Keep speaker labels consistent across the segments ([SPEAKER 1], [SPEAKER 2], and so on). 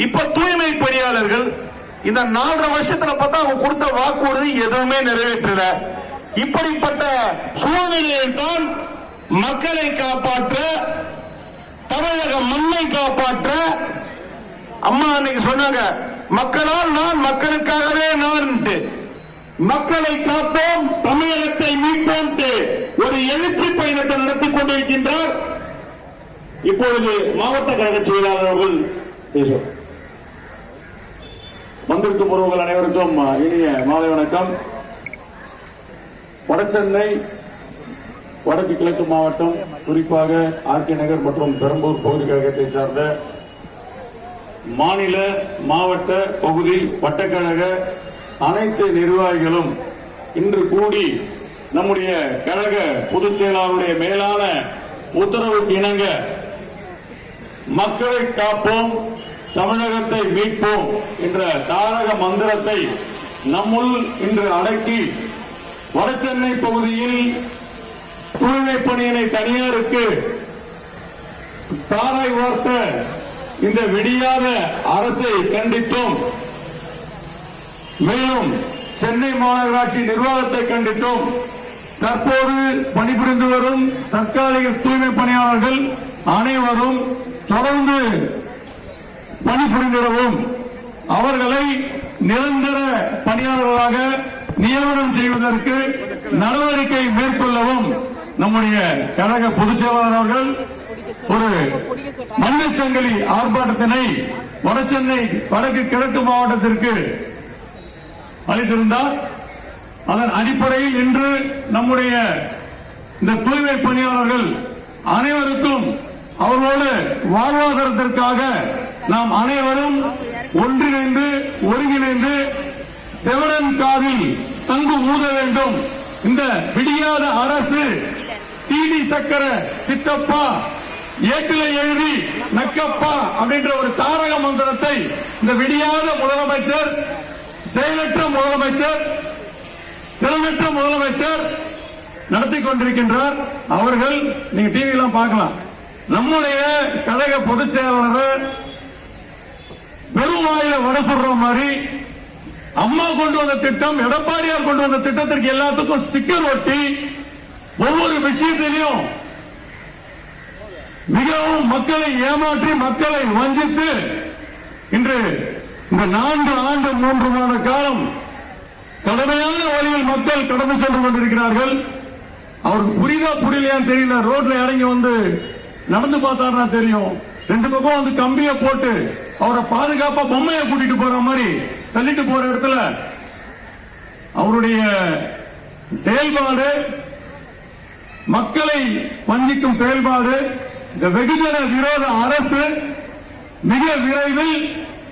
[SPEAKER 1] இப்ப தூய்மை பணியாளர்கள் இந்த 4.5 வருஷத்துல பார்த்தா அவங்க கொடுத்த வாக்குறுதி எதுவுமே நிறைவேற்றல. இப்படிப்பட்ட சூழ்நிலையில் தான் மக்களை காப்பாற்ற, தமிழக மண்ணை காப்பாற்ற அம்மா அன்னைக்கு சொன்னாங்க, மக்களால் நான், மக்களுக்காகவே நான். மக்களை காப்போம், தமிழகத்தை மீட்போம் ஒரு எழுச்சி பயணத்தை நடத்தி கொண்டிருக்கின்றார். இப்பொழுது மாவட்ட கழக செயலாளர் அவர்கள் பேசுவார். வந்திருக்கும் உறவுகள் அனைவருக்கும் இனிய மாலை வணக்கம். வடசென்னை வடக்கு கிழக்கு மாவட்டம், குறிப்பாக ஆர்கே நகர் மற்றும் பெரம்பூர் பகுதி கழகத்தை சார்ந்த மாநில, மாவட்ட, பகுதி, வட்டக்கழக அனைத்து நிர்வாகிகளும் இன்று கூடி நம்முடைய கழக பொதுச் செயலாளருடைய மேலான உத்தரவுக்கு இணங்க மக்களை காப்போம், தமிழகத்தை மீட்போம் என்ற தாரக மந்திரத்தை நம்முள் இன்று அடக்கி வடசென்னை பகுதியில் தூய்மை பணியினை தனியாருக்கு தாராய் வார்த்த இந்த விடியாத அரசை கண்டித்தோம். மேலும் சென்னை மாநகராட்சி நிர்வாகத்தை கண்டித்தோம். தற்போது பணிபுரிந்து வரும் தற்காலிக தூய்மை பணியாளர்கள் அனைவரும் தொடர்ந்து பணிபுரிந்திடவும், அவர்களை நிரந்தர பணியாளர்களாக நியமனம் செய்வதற்கு நடவடிக்கை மேற்கொள்ளவும் நம்முடைய கழக பொதுச் செயலாளர் அவர்கள் ஒரு மண்ணில் சங்கிலி ஆர்ப்பாட்டத்தினை வடசென்னை வடக்கு கிழக்கு மாவட்டத்திற்கு அளித்திருந்தார். அதன் அடிப்படையில் இன்று நம்முடைய இந்த தூய்மை பணியாளர்கள் அனைவருக்கும் அவர்களோடு வாழ்வாதாரத்திற்காக நாம் அனைவரும் ஒன்றிணைந்து ஒருங்கிணைந்து செவடன் காதில் சங்கு ஊத வேண்டும். இந்த விடியாத அரசு சீடி சக்கர சித்தப்பா ஏட்டில எழுதி நக்கப்பா அப்படின்ற ஒரு தாரக மந்திரத்தை இந்த விடியாத முதலமைச்சர், செயலற்ற முதலமைச்சர், திறனற்ற முதலமைச்சர் நடத்தி கொண்டிருக்கின்றார். அவர்கள் நீங்க டிவிலாம் பார்க்கலாம். நம்முடைய கழக பொதுச் செயலாளர் வெறும் வாயில வட சொல்ற மாதிரி அம்மா கொண்டு வந்த திட்டம், எடப்பாடியார் கொண்டு வந்த திட்டத்திற்கு எல்லாத்துக்கும் ஸ்டிக்கர் ஒட்டி ஒவ்வொரு விஷயத்திலையும் மிகவும் மக்களை ஏமாற்றி, மக்களை வஞ்சித்து இன்று இந்த 4 ஆண்டு 3 மாத காலம் கடுமையான வழியில் மக்கள் கடந்து சென்று கொண்டிருக்கிறார்கள். அவருக்கு புரியுதா புரியலையான்னு தெரியல. ரோட்ல இறங்கி வந்து நடந்து பார்த்தாருன்னா தெரியும். 2 பக்கம் வந்து கம்பியை போட்டு அவரை பாதுகாப்பா பொம்மையை கூட்டிட்டு போற மாதிரி தள்ளிட்டு போற இடத்துல அவருடைய செயல்பாடு, மக்களை வஞ்சிக்கும் செயல்பாடு, இந்த வெகுஜன விரோத அரசு மிக விரைவில்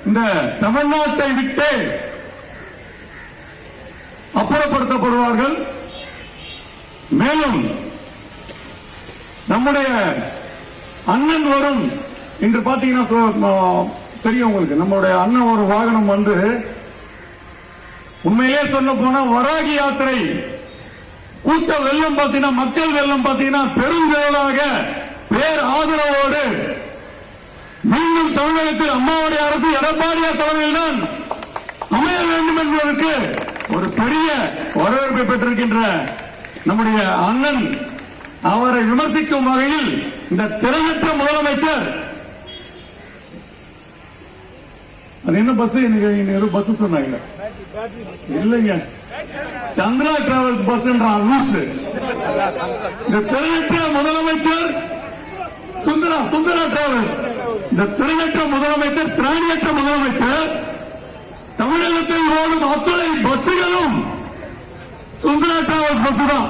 [SPEAKER 1] இந்த தமிழ்நாட்டை விட்டு அப்புறப்படுத்தப்படுவார்கள். மேலும் நம்முடைய அண்ணன் வரும் இன்று பாத்தீங்கன்னா தெரியும் உங்களுக்கு, நம்முடைய அண்ணன் ஒரு வாகனம் வந்து உண்மையிலே சொல்ல போனா வராகி யாத்திரை கூட்ட வெள்ளம் பார்த்தீங்கன்னா, மக்கள் வெள்ளம் பார்த்தீங்கன்னா பெருந்திரளாக பேர் ஆதரவோடு மீண்டும் தமிழகத்தில் அம்மாவுடைய அரசு எடப்பாடியார் தலைமையில் தான் அமைய வேண்டும் என்பதற்கு ஒரு பெரிய வரவேற்பை பெற்றிருக்கின்ற நம்முடைய அண்ணன், அவரை விமர்சிக்கும் வகையில் இந்த திறனற்ற முதலமைச்சர், அது என்ன பஸ் இன்னைக்கு பஸ் சொன்னாங்க இல்லைங்க, சந்திரா டிராவல்ஸ் பஸ் லூஸ். இந்த திறனற்ற முதலமைச்சர் சுந்தரா டிராவல்ஸ், இந்த திறனற்ற முதலமைச்சர், திராணியற்ற முதலமைச்சர் தமிழகத்தில் ஓடும் அத்தனை பஸ்களும் சுந்தரா டிராவல்ஸ் பஸ் தான்.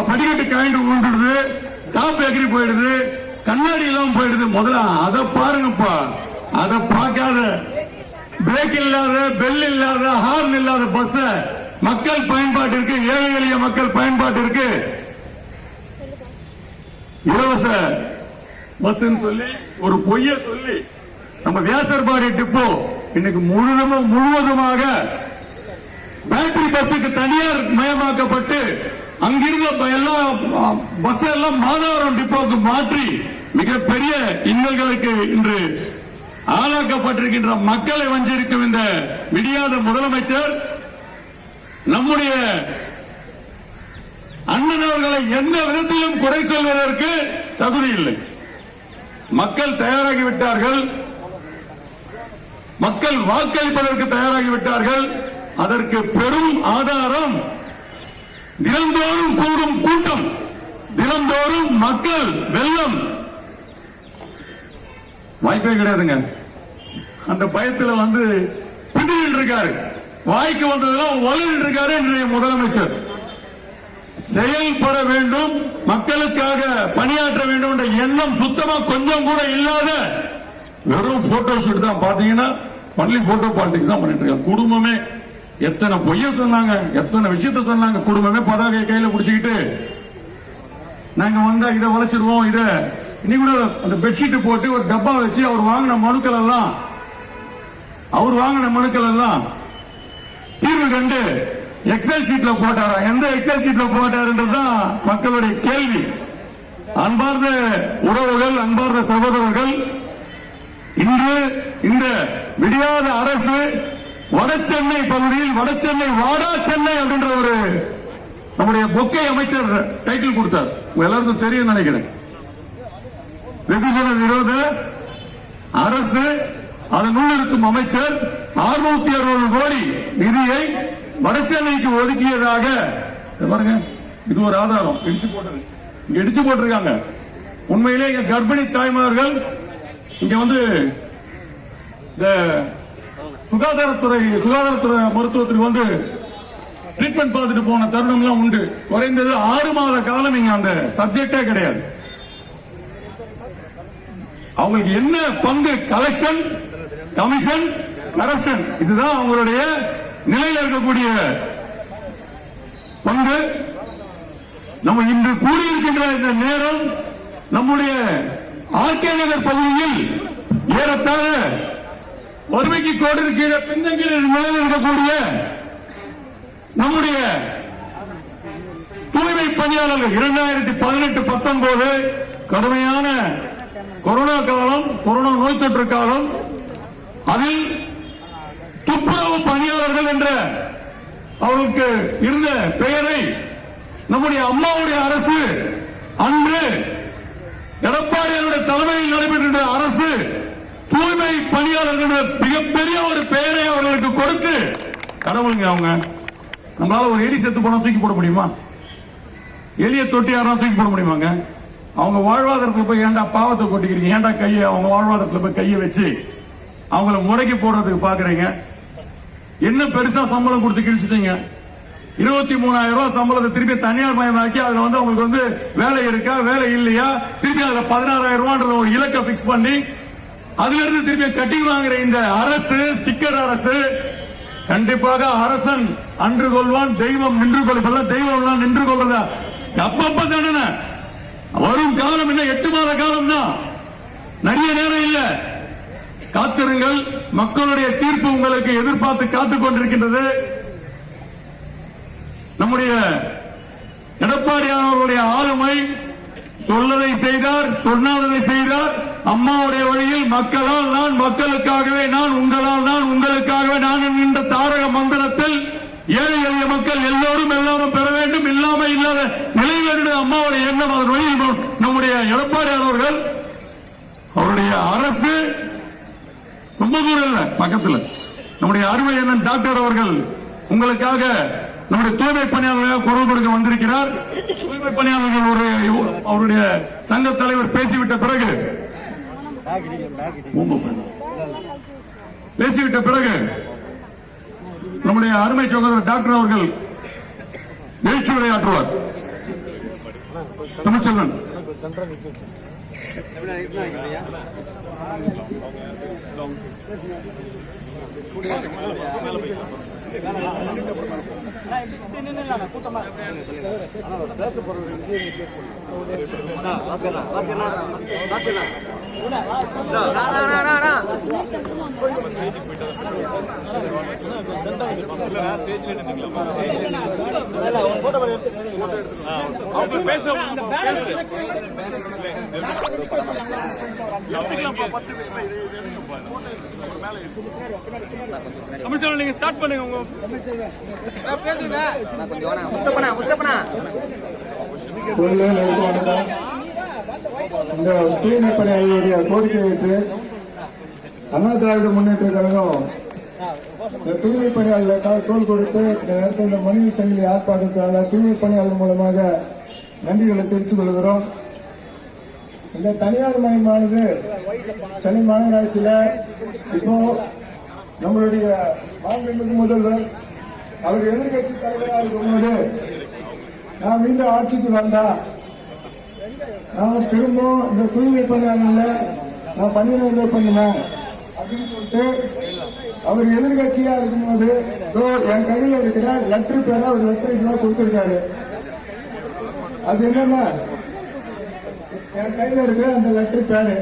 [SPEAKER 1] படிக்கட்டு காய்ந்து ஊண்டுடுது, டாப் எகிரி போயிடுது, கண்ணாடி எல்லாம் போயிடுது. முதல்ல அதை பாருங்கப்பா. அதை பார்க்காத, பிரேக் இல்லாத, பெல் இல்லாத, ஹார்ன் இல்லாத பஸ் மக்கள் பயன்பாட்டிற்கு, ஏழை எளிய மக்கள் பயன்பாட்டிற்கு இலவச பஸ் சொல்லி ஒரு பொய்ய சொல்லி நம்ம வியாசர்பாடி டிப்போ இன்னைக்கு முழுவதுமாக பேட்டரி பஸ்ஸுக்கு தனியார் மயமாக்கப்பட்டு அங்கிருந்த எல்லா பஸ் எல்லாம் மாதவரம் டிப்போக்கு மாற்றி மிகப்பெரிய இன்னல்களுக்கு இன்று ஆளாக்கப்பட்டிருக்கின்ற மக்களை வஞ்சிருக்கும் இந்த விடியாத முதலமைச்சர் நம்முடைய அண்ணன் அவர்களை எந்த விதத்திலும் குறை சொல்வதற்கு தகுதி இல்லை. மக்கள் தயாராகிவிட்டார்கள், மக்கள் வாக்களிப்பதற்கு தயாராகிவிட்டார்கள். அதற்கு பெரும் ஆதாரம் தினந்தோறும் கூடும் கூட்டம், தினந்தோறும் மக்கள் வெள்ளம். வாய்ப்பே கிடையாதுங்க. அந்த பயத்தில் வந்து பிடிவில் இருக்காரு, வாய்க்கு வந்ததெல்லாம் வலுவில் இருக்காரு இன்றைய முதலமைச்சர். செயல்பட வேண்டும், மக்களுக்காக பணியாற்ற வேண்டும் என்ற எண்ணம் சுத்தமா கொஞ்சம் கூட இல்லாத வெறும் போட்டோ ஷூட் தான். பாத்தீங்கன்னா ஒன்லி போட்டோ பாலிடிக்ஸ் தான் பண்ணிட்டு இருக்காங்க. குடும்பமே எத்தனை பொய்ய சொன்னாங்க, எத்தனை விஷயத்த சொன்னாங்க. குடும்பமே பதாகையை கையில பிடிச்சுக்கிட்டு நாங்க வந்தா இதை வளைச்சிருவோம், இத இன்னி கூட அந்த பெட்ஷீட் போட்டு ஒரு டப்பா வச்சு அவர் வாங்கின மனுக்கள் எல்லாம் தீர்வு கண்டு எக்ஸல் ஷீட்ல போட்டாரா? எந்த எக்ஸல் ஷீட்ல போட்டாருன்றதுதான் மக்களுடைய கேள்வி. அன்பார்ந்த உறவுகள், அன்பார்ந்த சகோதரர்கள், இன்று இந்த விடியாத அரசு வடசென்னை பகுதியில் வடசென்னை வாடா சென்னை அப்படின்ற ஒரு நம்முடைய பொக்கை அமைச்சர் டைட்டில் கொடுத்தார். எல்லாருக்கும் தெரியும் நினைக்கிறேன். வெகுஜன விரோத அரசு, அதனுள் இருக்கும் அமைச்சர் 660 கோடி நிதியை வடசென்னைக்கு ஒதுக்கியதாக பாருங்க. இது ஒரு ஆதாரம். இடிச்சு போட்டிருக்காங்க. உண்மையிலே இங்க கர்ப்பிணி தாய்மார்கள் இங்க வந்து இந்த சுகாதாரத்துறை மருத்துவத்துக்கு வந்து ட்ரீட்மெண்ட் பார்த்துட்டு போன தருணம் எல்லாம் உண்டு. குறைந்தது 6 மாத காலம் இங்க அந்த சப்ஜெக்டே கிடையாது. அவங்களுக்கு என்ன பங்கு? Collection, commission, corruption. இதுதான் அவங்களுடைய நிலையில் இருக்கக்கூடிய பங்கு. நம்ம இன்று கூடியிருக்கின்ற இந்த நேரம் நம்முடைய ஆர்கே நகர் பகுதியில் ஏறத்தாழ வறுமைக்கு கோடு கீழே பின்னங்கிற நிலையில் இருக்கக்கூடிய நம்முடைய தூய்மை பணியாளர்கள் 2018-19 கடுமையான கொரோனா காலம், கொரோனா நோய் தொற்று காலம். அதில் துப்புரவு பணியாளர்கள் என்ற அவர்களுக்கு இருந்த பெயரை நம்முடைய அம்மாவுடைய அரசு, அன்று எடப்பாடியாருடைய தலைமையில் நடைபெற்ற அரசு தூய்மை பணியாளர்கள் மிகப்பெரிய ஒரு பெயரை அவர்களுக்கு கொடுத்து, கடவுளுங்க அவங்க, நம்மளால ஒரு எலி செத்து போனா தூக்கி போட முடியுமா? எலியை தொட்டி யாரா தூக்கி போட முடியுமாங்க? அவங்க வாழ்வாதாரத்தில் போய் ஏன்டா பாவத்தை கொட்டிக்கிறீங்க? ஏன்டா கையை அவங்க வாழ்வாதாரத்தில் போய் கையை வச்சு அவங்கள முடக்கி போடுறதுக்கு பாக்குறீங்க? என்ன பெருசா சம்பளம் கொடுத்து கிழிச்சிட்டீங்க? 23,000 ரூபாய் சம்பளத்தை திருப்பி தனியார் மயமாக்கி அதுல வந்து அவங்களுக்கு வந்து வேலை இருக்கா, வேலை இல்லையா, திருப்பி அதுல 16,000 ரூபாய் ஒரு இலக்கை பிக்ஸ் பண்ணி அதுல இருந்து திருப்பி கட்டி வாங்குற இந்த அரசு, ஸ்டிக்கர் அரசு, கண்டிப்பாக அரசன் அன்று கொள்வான், தெய்வம் நின்று கொள்வதில்லை. தெய்வம் எல்லாம் நின்று கொள்வதா? அப்பப்ப தண்டனை வரும் காலம் என்ன? 8 மாத காலம் தான், நிறைய நேரம் இல்ல. காத்திருங்கள். மக்களுடைய தீர்ப்பு உங்களுக்கு எதிர்பார்த்து காத்துக் கொண்டிருக்கின்றது. நம்முடைய எடப்பாடியாருடைய ஆளுமை சொல்லதை செய்தார், சொன்னாததை செய்தார். அம்மாவுடைய வழியில் மக்களால் நான், மக்களுக்காகவே நான், உங்களால் நான், உங்களுக்காகவே நான் என்கின்ற தாரக மந்திரத்தில் ஏழை எளிய மக்கள் எல்லோரும் எல்லாரும் பெற வேண்டும், இல்லாம இல்லாத நிலை வேண்டும் அம்மாவுடைய எண்ணம். அதன் வழியில் நம்முடைய எடப்பாடியார் அவர்கள், அவருடைய அரசு ரொம்ப தூரம் இல்ல, பக்கத்தில் நம்முடைய அருமை அண்ணன் டாக்டர் அவர்கள் உங்களுக்காக நம்முடைய தூய்மை பணியாளர்கள் குரல் கொடுக்க வந்திருக்கிறார். தூய்மை பணியாளர்கள் அவருடைய சங்க தலைவர் பேசிவிட்ட பிறகு நம்முடைய அருமை சகோதரர் டாக்டர் அவர்கள் எழுச்சி உரையாற்றுவார். தமிழ்ச்செல்வன்
[SPEAKER 2] பேச போறது
[SPEAKER 1] அமைச்சர் நீங்க ஸ்டார்ட் பண்ணுங்க உங்க
[SPEAKER 2] இந்த தூய்மை பணியாளர்களுடைய கோரிக்கை ஏற்று அண்ணா திராவிட முன்னேற்ற கழகம் இந்த தூய்மை பணியாளர்களுக்காக தோல் கொடுத்து இந்த நேரத்தில் இந்த மனித சங்கிலி ஆர்ப்பாட்டத்தால் தூய்மை பணியாளர் மூலமாக நன்றிகளை தெரிவித்துக் கொள்கிறோம். இந்த தனியார் மயமானது சென்னை மாநகராட்சியில் இப்போ நம்மளுடைய மாண்புமிகு முதல்வர் அவர் எதிர்கட்சி தலைவராக இருக்கும்போது நான் மீண்டும் ஆட்சிக்கு வந்தா நான் திரும்பவும் இந்த தூய்மை பணியாளர்ல நான் பணியிட பண்ணணும் அப்படின்னு சொல்லிட்டு அவர் எதிர்கட்சியா இருக்கும்போது என் கையில இருக்கிற லெட்டர் பேர ஒரு லெட்டர் கொடுத்திருக்காரு. அது என்னன்னா என் கையில இருக்கிற அந்த லெட்டர் பேடு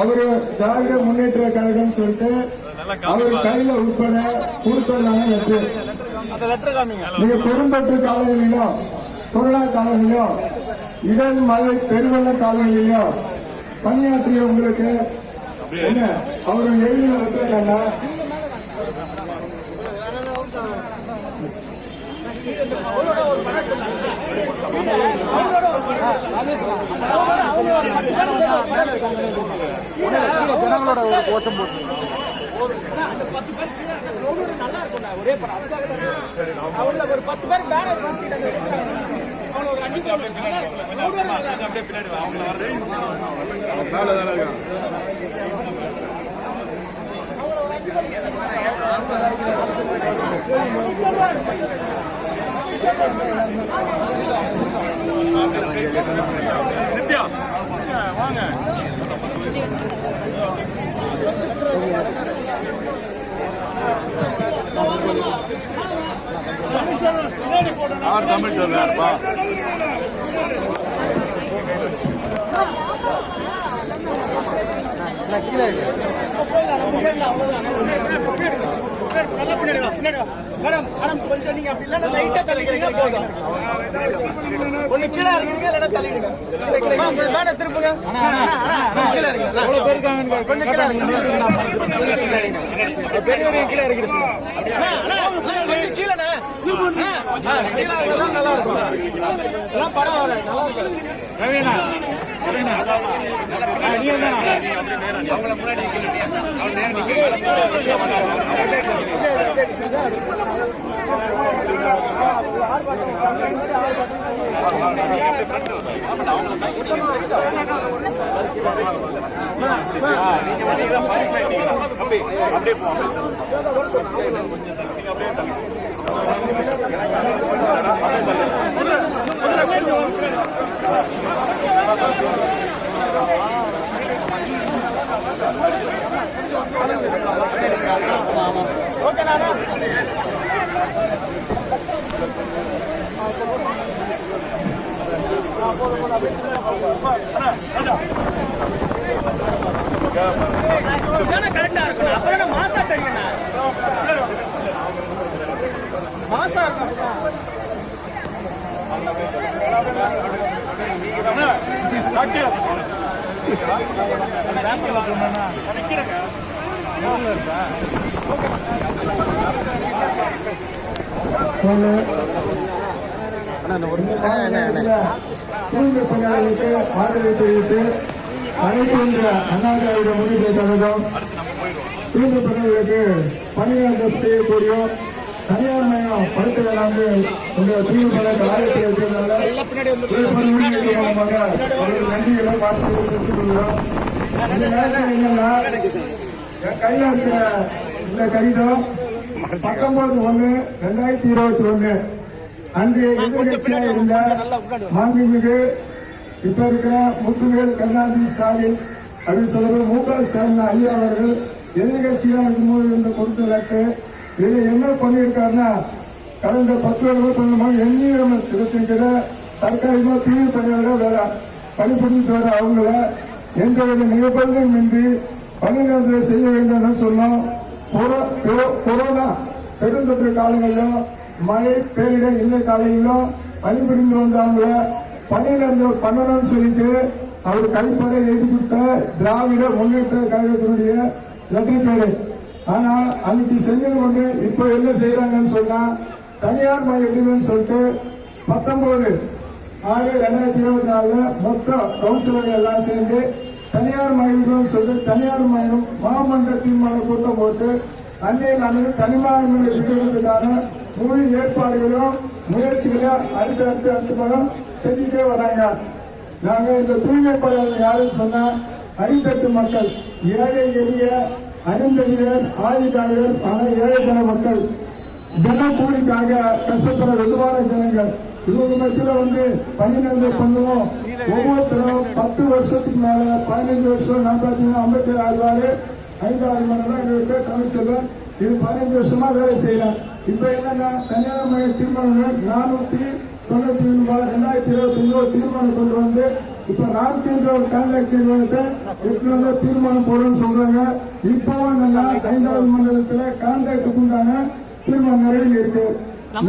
[SPEAKER 2] அவரு திராவிட முன்னேற்ற கழகம் சொல்லிட்டு அவர் கையில உட்பட கொடுத்ததான லெட்டர். மிக பெருந்தொற்று காலங்களிலும் கொரோனா காலங்களிலும் இடர் மழை பெருவெள்ள காலங்களிலும் பணியாற்றிய உங்களுக்கு என்ன அவர் எழுதின லெட்டர் என்னன்னா
[SPEAKER 3] ஜனங்களோட ஒரு கோஷம் போட்டு ஒரு 10 பேர் பேனர்
[SPEAKER 1] நித்யா வாங்க
[SPEAKER 4] யார் தமிழ் சொல்றாருப்பா?
[SPEAKER 3] மேடம் கொஞ்சம் நீங்க அப்படி இல்ல லைட்டா தள்ளிக்கிறீங்க போதும். ஒண்ணு கீழே இருக்கீங்க இல்ல தள்ளிடுங்க. மேடம் திருப்புங்க. கீழே இருக்கீங்க. எவ்வளவு பேர் இருக்காங்க? கொஞ்சம் கீழே இருக்கீங்க. பெரியவரே கீழே இருக்கீங்க. கொஞ்சம் கீழேண்ணே. கீழே இருந்தா நல்லா இருக்கும். எல்லாம் படம் வர நல்லா இருக்கும். ரவீனா அவங்கள முன்னாடி அப்படியே ஓகே நானா கரெக்டா இருக்கணும். அப்புறம் மாசா தெரியும் மாசா இருக்கும்.
[SPEAKER 2] தூய்மை பணியாளர்களுக்கு ஆதரவு தெரிவித்து அனைத்து இந்திய அண்ணா திராவிட முன்னேற்ற கழகம் தூய்மை பணியாளர்களுக்கு பணியாளர் செய்யக்கூடிய தனியார் மயம் படுத்த வேளாண்டு இந்த தூய்மை பணியாளர் ஆயிரத்தி மூலமாக அவர்கள் நன்றிகளை பார்த்து தெரிவித்துக் கொள்கிறோம். இந்த நேரத்தில் என்னன்னா என் கையில் இருக்கிற இந்த கடிதம் 19/1/2021 அன்றைய எதிர்கட்சியாக இருந்த மாண்புமிகு இப்ப இருக்கிற முத்துவேல் கருணாநிதி ஸ்டாலின் அப்படின்னு சொல்ற மு.க. ஸ்டாலின் ஐயா அவர்கள் எதிர்கட்சியா இருக்கும்போது இந்த கொடுத்த லெட்டர். இதுல என்ன பண்ணியிருக்காருன்னா கடந்த 10 வருடமாக எண்ணீரம் திட்டத்தின் கீழ தற்காலிகமா தீவிர பணியாளர் வேலை பணிபுரிஞ்சுட்டு வர அவங்கள எந்தவித நிபந்தனையும் இன்றி பணிநிரந்தர செய்ய வேண்டும் என சொன்னோம். கொரோனா பெருந்தொற்று காலங்களிலும் மழை பேரிடர் இந்த காலையிலும் பணிபுரிந்து வந்தவங்கள பணிநிரந்தரம் பண்ணணும்னு சொல்லிட்டு அவர் கைப்பட எழுதி கொடுத்த திராவிட முன்னேற்ற கழகத்தினுடைய லெட்டர் பேரு. ஆனா அன்னைக்கு செஞ்சது ஒண்ணு, இப்ப என்ன செய்யறாங்கன்னு சொன்னா தனியார் மையம் சொல்லிட்டு 19/6/2024 மொத்த கவுன்சிலர்கள் எல்லாம் சேர்ந்து தனியார் மையம் சொல்லிட்டு தனியார் மையம் மாமன்ற தீர்மான கூட்டம் போட்டு அன்னையிலானது தனியார் மையம் விடுவதற்கான முழு ஏற்பாடுகளும் முயற்சிகளையும் அடுத்த செஞ்சுட்டே வராங்க. நாங்க இந்த தூய்மை பணியாளர்கள் யாருன்னு சொன்னா அடித்தட்டு மக்கள், ஏழை எளிய அருந்ததியர், ஆதிக்காரர், ஏழைத்தன மக்கள், தினக்கூலிக்காக கஷ்டப்படுற வெகுவான ஜனங்கள். இவங்க மத்தியில பணிநிரந்தரம் பண்ணுவோம். ஒவ்வொருத்தரும் 10 வருஷத்துக்கு மேல 15 வருஷம் 57,000 5,000 மணி தான் எங்களுக்கு தமிழ் சொல்லுவேன். இது 15 வருஷமா வேலை செய்யலாம். இப்ப என்னன்னா தனியார் மைய தீர்மானம் 493/2025 தீர்மானம் கொண்டு வந்து இப்ப நான்கின்ற ஒரு கான்ட்ராக்ட் நிறுவனத்தை 8 தீர்மானம் போடுன்னு சொல்றாங்க. இப்பவும் என்னன்னா 5வது மண்டலத்துல கான்ட்ராக்டுக்கு உண்டான தீர்மானம் நிறைய இருக்கு. 2017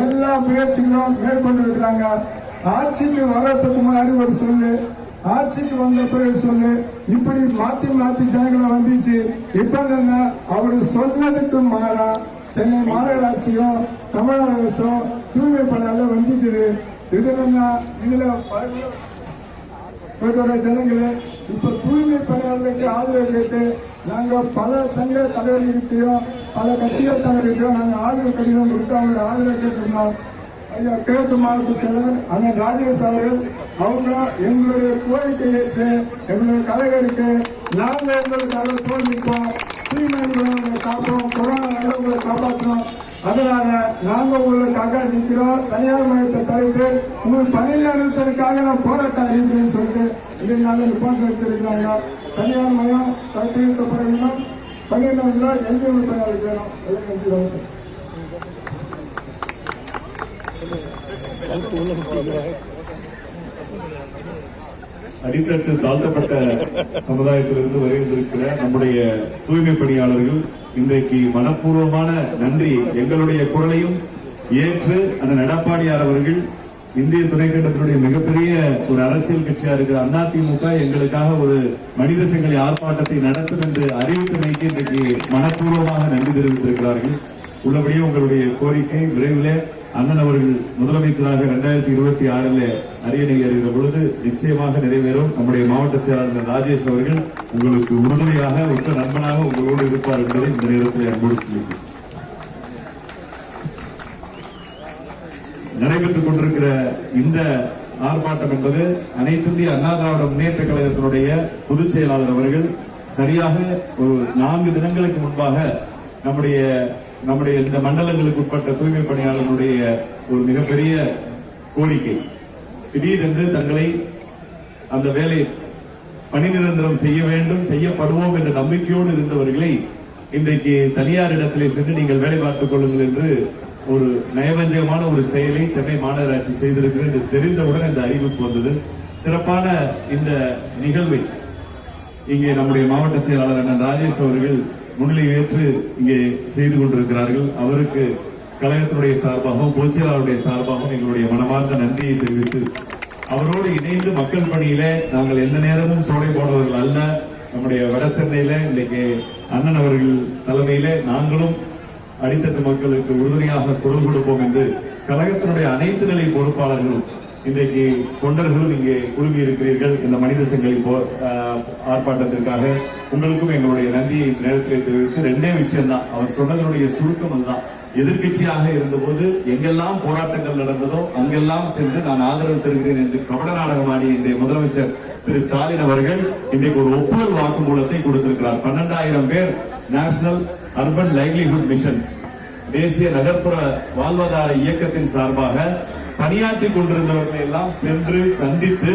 [SPEAKER 2] எல்லா முயற்சிகளும் மேற்கொண்டிருக்கிறாங்க. ஆட்சிக்கு வர்றதுக்கு முன்னாடி ஒரு சொல்லு, ஆட்சிக்கு வந்த பிறகு சொல்லு, இப்படி மாத்தி மாத்தி ஜனங்களை வந்துச்சு. இப்ப என்ன அவரு சொன்னதுக்கு மாறா சென்னை மாநகராட்சியும் தமிழக அரசும் தூய்மை பணியாளர் வந்துக்குது. இதுல ஜனங்களே இப்ப தூய்மை பணியாளர்களுக்கு ஆதரவு கேட்டு நாங்க பல சங்க தலைவர்களுக்கையும் பல கட்சிகள் தலைவர்களுக்கும் நாங்க ஆதரவு கடிதம் கொடுத்து அவங்களோட ஆதரவு கேட்டிருந்தோம். ஐயா கிழக்கு மாவட்ட செயலர் அண்ணன் ராஜேஷ் அவர்கள் அவங்க எங்களுடைய கோரிக்கை ஏற்று எங்களுடைய கலைஞருக்கு நாங்க எங்களுக்காக தோல்விப்போம், தூய்மை காப்போம், கொரோனா உங்களை காப்பாற்றோம். அதனால நாங்க உங்களுக்காக நிற்கிறோம். தனியார் மையத்தை கலைத்து உங்களுக்கு பணிநிரந்தரத்துக்காக நான் போராட்டம் அறிவிக்கிறேன்னு சொல்லிட்டு இன்னைக்கு நாங்கள் ரிப்போர்ட் எடுத்திருக்கிறாங்க. தனியார் மையம் கட்டியிருக்கப்பட வேணும், பணிநிரந்தரம் எங்கே பணியாளருக்கு வேணும்.
[SPEAKER 5] அடித்தட்டு தாழ்த்தப்பட்ட சமுதாயத்திலிருந்து வருகின்றிருக்கிற நம்முடைய தூய்மை பணியாளர்கள் இன்றைக்கு மனப்பூர்வமான நன்றி. எங்களுடைய குரலையும் ஏற்று அந்த எடப்பாடியார் அவர்கள் இந்திய துணைக்கண்டத்தினுடைய மிகப்பெரிய ஒரு அரசியல் கட்சியா இருக்கிற அதிமுக எங்களுக்காக ஒரு மனித சங்கிலி ஆர்ப்பாட்டத்தை நடத்தும் என்று அறிவித்தமைக்கு இன்றைக்கு மனப்பூர்வமாக நன்றி தெரிவித்திருக்கிறார்கள். உள்ளபடியே உங்களுடைய கோரிக்கை விரைவில் அண்ணன் அவர்கள் முதலமைச்சராக 2026 அரியணை ஏறுகிற பொழுது நிச்சயமாக நிறைவேறும். நம்முடைய மாவட்ட செயலாளர் ராஜேஷ் அவர்கள் உங்களுக்கு உறுதுணையாக உற்ற நண்பனாக உங்களோடு இருப்பார் என்பதை இந்த நேரத்தில் அன்போடு சொல்லியிருக்கிறேன். நடைபெற்றுக் கொண்டிருக்கிற இந்த ஆர்ப்பாட்டம் என்பது அனைத்து இந்திய அண்ணா திராவிட முன்னேற்ற கழகத்தினுடைய பொதுச் செயலாளர் அவர்கள் சரியாக ஒரு 4 தினங்களுக்கு முன்பாக நம்முடைய இந்த மண்டலங்களுக்கு உட்பட்ட தூய்மை பணியாளர்களுடைய ஒரு மிகப்பெரிய கோரிக்கை, திடீரென்று தங்களை அந்த வேலை பணி நிரந்தரம் செய்ய வேண்டும், செய்யப்படுவோம் என்ற நம்பிக்கையோடு இருந்தவர்களை இன்றைக்கு தனியார் இடத்திலே சென்று நீங்கள் வேலை பார்த்துக் கொள்ளுங்கள் என்று ஒரு நயவஞ்சகமான ஒரு செயலை சென்னை மாநகராட்சி செய்திருக்கிறது என்று தெரிந்தவுடன் இந்த அறிவிப்பு வந்தது. சிறப்பான இந்த நிகழ்வை இங்கே நம்முடைய மாவட்ட செயலாளர் அண்ணன் ராஜேஷ் அவர்கள் முன்னிலை ஏற்று இங்கே செய்து கொண்டிருக்கிறார்கள். அவருக்கு கழகத்தினுடைய சார்பாகவும் பொதுச்செயலாளருடைய சார்பாகவும் எங்களுடைய மனமார்ந்த நன்றியை தெரிவித்து அவரோடு இணைந்து மக்கள் பணியில நாங்கள் எந்த நேரமும் சோலை போனவர்கள் அல்ல. நம்முடைய வட சென்னையில இன்னைக்கு அண்ணன் அவர்கள் தலைமையில நாங்களும் அடித்தட்டு மக்களுக்கு உறுதுணையாக குரல் கொடுப்போம் என்று கழகத்தினுடைய அனைத்து நிலை பொறுப்பாளர்களும் இன்றைக்கு தொண்டர்களும் இங்கே குழுமி இருக்கிறீர்கள். இந்த மனித சங்கிலி ஆர்ப்பாட்டத்திற்காக உங்களுக்கும் எங்களுடைய நன்றியை இந்த நேரத்தில் தெரிவித்து 2 விஷயம் தான். அவர் சொன்னதனுடைய சுருக்கம் அதுதான். எதிர்கட்சியாக இருந்தபோது எங்கெல்லாம் போராட்டங்கள் நடந்ததோ அங்கெல்லாம் சென்று நான் ஆதரவு தருகிறேன் என்று கபட நாடகமாடி இன்றைய முதலமைச்சர் திரு ஸ்டாலின் அவர்கள் இன்றைக்கு ஒரு ஒப்புதல் வாக்குமூலத்தை கொடுத்திருக்கிறார். 12,000 பேர் நேஷனல் அர்பன் லைவ்லிஹுட் மிஷன் தேசிய நகர்ப்புற வாழ்வாதார இயக்கத்தின் சார்பாக பணியாற்றிக் கொண்டிருந்தவர்களை எல்லாம் சென்று சந்தித்து